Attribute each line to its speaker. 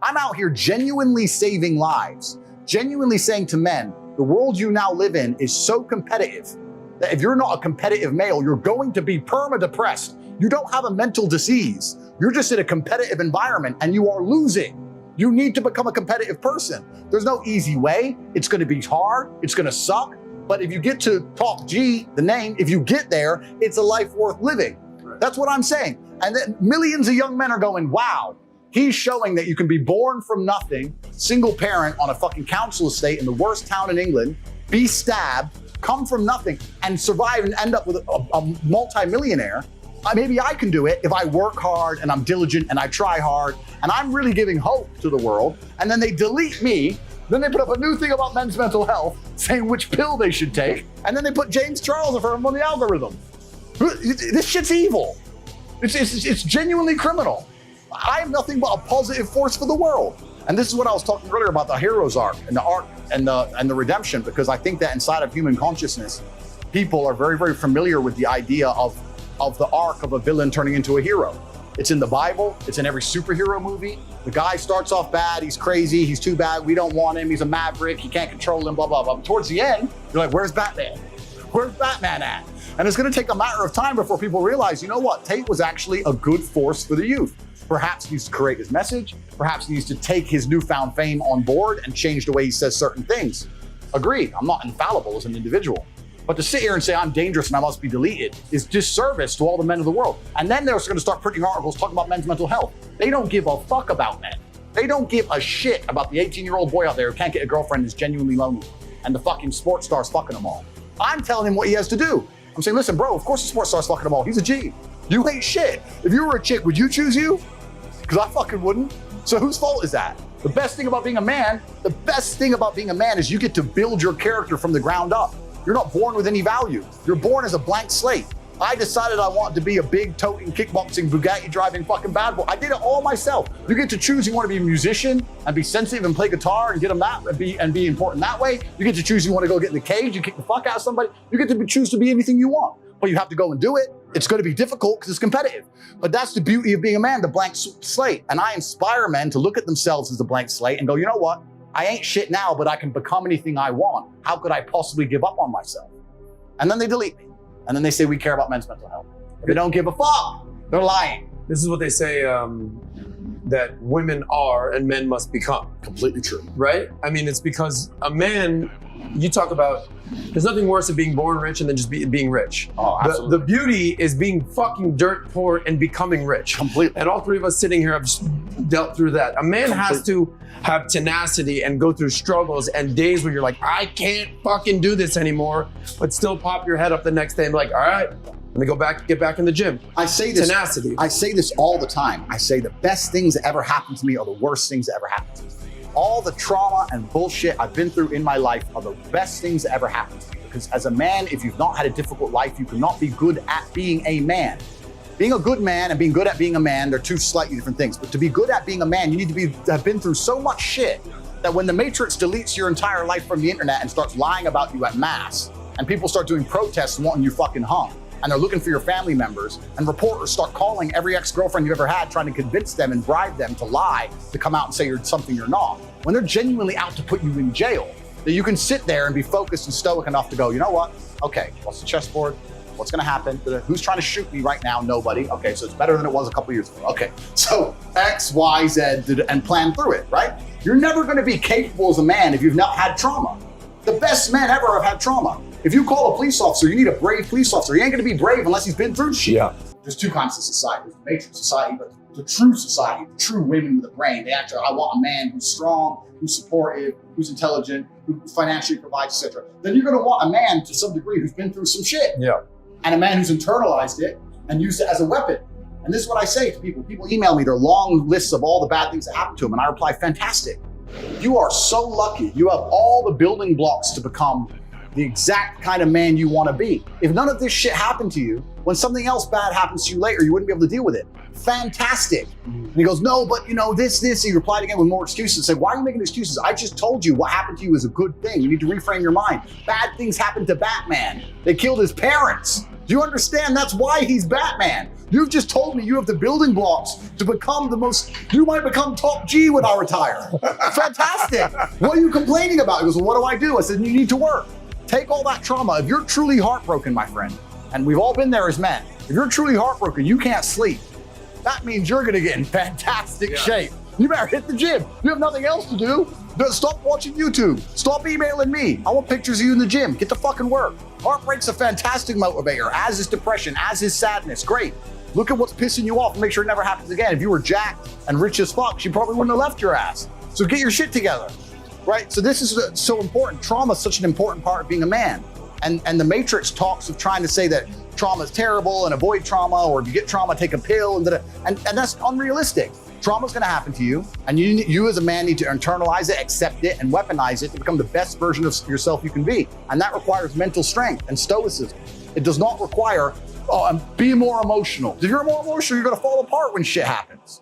Speaker 1: I'm out here genuinely saving lives, genuinely saying to men, the world you now live in is so competitive that if you're not a competitive male, you're going to be perma-depressed. You don't have a mental disease. You're just in a competitive environment and you are losing. You need to become a competitive person. There's no easy way. It's gonna be hard, it's gonna suck, but if you get to top G, the name, if you get there, it's a life worth living. Right. That's what I'm saying. And then millions of young men are going, wow, he's showing that you can be born from nothing, single parent on a fucking council estate in the worst town in England, be stabbed, come from nothing, and survive and end up with a multi-millionaire. Maybe I can do it if I work hard and I'm diligent and I try hard and I'm really giving hope to the world. And then they delete me. Then they put up a new thing about men's mental health saying which pill they should take. And then they put James Charles on the algorithm. This shit's evil. It's genuinely criminal. I am nothing but a positive force for the world. And this is what I was talking earlier about the hero's arc and the redemption, because I think that inside of human consciousness, people are very, very familiar with the idea of the arc of a villain turning into a hero. It's in the Bible, it's in every superhero movie. The guy starts off bad, he's crazy, he's too bad, we don't want him, he's a maverick, he can't control him, blah, blah, blah. But towards the end, you're like, where's Batman? Where's Batman at? And it's gonna take a matter of time before people realize, you know what, Tate was actually a good force for the youth. Perhaps he needs to create his message, perhaps he needs to take his newfound fame on board and change the way he says certain things. Agreed, I'm not infallible as an individual. But to sit here and say I'm dangerous and I must be deleted is disservice to all the men of the world. And then they're gonna start printing articles talking about men's mental health. They don't give a fuck about men. They don't give a shit about the 18-year-old boy out there who can't get a girlfriend and is genuinely lonely and the fucking sports star's fucking them all. I'm telling him what he has to do. I'm saying, listen, bro, of course the sports star's fucking them all. He's a G. You ain't shit. If you were a chick, would you choose you? Because I fucking wouldn't. So whose fault is that? The best thing about being a man is you get to build your character from the ground up. You're not born with any value. You're born as a blank slate. I decided I wanted to be a big toting, kickboxing, Bugatti driving fucking bad boy. I did it all myself. You get to choose you want to be a musician and be sensitive and play guitar and get them that and be important that way. You get to choose you want to go get in the cage and kick the fuck out of somebody. You get to choose to be anything you want, but you have to go and do it. It's going to be difficult because it's competitive. But that's the beauty of being a man, the blank slate. And I inspire men to look at themselves as a blank slate and go, you know what? I ain't shit now, but I can become anything I want. How could I possibly give up on myself? And then they delete me. And then they say, we care about men's mental health. If they don't give a fuck, they're lying.
Speaker 2: This is what they say, that women are and men must become.
Speaker 1: Completely true.
Speaker 2: Right? I mean, it's because a man, you talk about, there's nothing worse than being born rich and then just being rich.
Speaker 1: Oh, absolutely.
Speaker 2: The beauty is being fucking dirt poor and becoming rich.
Speaker 1: Completely.
Speaker 2: And all three of us sitting here have just dealt through that. A man has to have tenacity and go through struggles and days where you're like, I can't fucking do this anymore, but still pop your head up the next day and be like, all right, let me get back in the gym.
Speaker 1: I say this,
Speaker 2: tenacity.
Speaker 1: I say this all the time. I say the best things that ever happened to me are the worst things that ever happened to me. All the trauma and bullshit I've been through in my life are the best things that ever happened to me. Because as a man, if you've not had a difficult life, you cannot be good at being a man. Being a good man and being good at being a man, they're two slightly different things. But to be good at being a man, you need to have been through so much shit that when the Matrix deletes your entire life from the internet and starts lying about you at mass, and people start doing protests wanting you fucking hung, and they're looking for your family members, and reporters start calling every ex-girlfriend you've ever had, trying to convince them and bribe them to lie, to come out and say you're something you're not. When they're genuinely out to put you in jail, that you can sit there and be focused and stoic enough to go, you know what? Okay, what's the chessboard? What's gonna happen? Who's trying to shoot me right now? Nobody. Okay, so it's better than it was a couple years ago. Okay, so X, Y, Z, and plan through it, right? You're never gonna be capable as a man if you've not had trauma. The best men ever have had trauma. If you call a police officer, you need a brave police officer. He ain't gonna be brave unless he's been through shit. Yeah. There's two kinds of society. There's the matrix society, but the true society, the true women with a brain, they actually, I want a man who's strong, who's supportive, who's intelligent, who financially provides, etc. Then you're gonna want a man to some degree who's been through some shit. Yeah. And a man who's internalized it and used it as a weapon. And this is what I say to people. People email me their long lists of all the bad things that happened to them, and I reply, fantastic. You are so lucky. You have all the building blocks to become the exact kind of man you want to be. If none of this shit happened to you, when something else bad happens to you later, you wouldn't be able to deal with it. Fantastic. And he goes, no, but you know, this. He replied again with more excuses. Say, why are you making excuses? I just told you what happened to you is a good thing. You need to reframe your mind. Bad things happened to Batman. They killed his parents. Do you understand? That's why he's Batman. You've just told me you have the building blocks to become you might become top G when I retire. Fantastic. What are you complaining about? He goes, well, what do? I said, you need to work. Take all that trauma. If you're truly heartbroken, my friend, and we've all been there as men, if you're truly heartbroken, you can't sleep. That means you're gonna get in fantastic shape. You better hit the gym. You have nothing else to do. Stop watching YouTube. Stop emailing me. I want pictures of you in the gym. Get to fucking work. Heartbreak's a fantastic motivator, as is depression, as is sadness. Great. Look at what's pissing you off and make sure it never happens again. If you were jacked and rich as fuck, she probably wouldn't have left your ass. So get your shit together, right? So this is so important. Trauma is such an important part of being a man. And the Matrix talks of trying to say that trauma is terrible and avoid trauma, or if you get trauma, take a pill, and that's unrealistic. Trauma's gonna happen to you, and you as a man need to internalize it, accept it, and weaponize it to become the best version of yourself you can be. And that requires mental strength and stoicism. It does not require, be more emotional. If you're more emotional, you're gonna fall apart when shit happens.